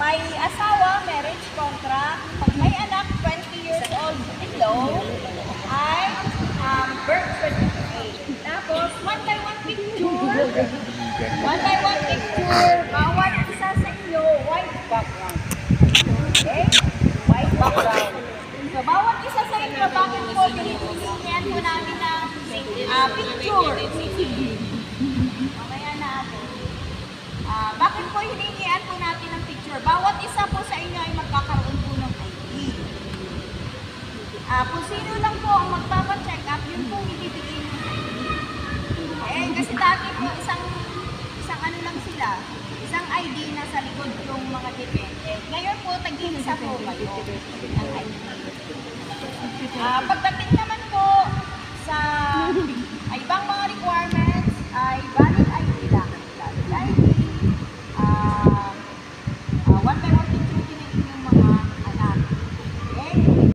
may asawa, marriage contract. Pag may anak, 20 years old below, ay birth certificate. Tapos, one by one picture. One by one picture. Bawat isa sa inyo, white background. Okay? White background. So, bawat isa sa inyo, bakit po hinihingihan po namin ng picture? Mamaya natin. Bakit po hinihingihan po natin ng picture? Bawat isa po sa inyo ay magkakaroon po ng ID. Kung sino lang po ang magpapacheck up, yun po ibibigay ng ID. Okay? Kasi dati po isang ano lang sila, isang ID na sa likod yung mga depende. Ngayon po, tag-isa po kayo ng ID. Pagdating naman po sa ibang mga requirements ay valid ID lang. Valid ID, one by one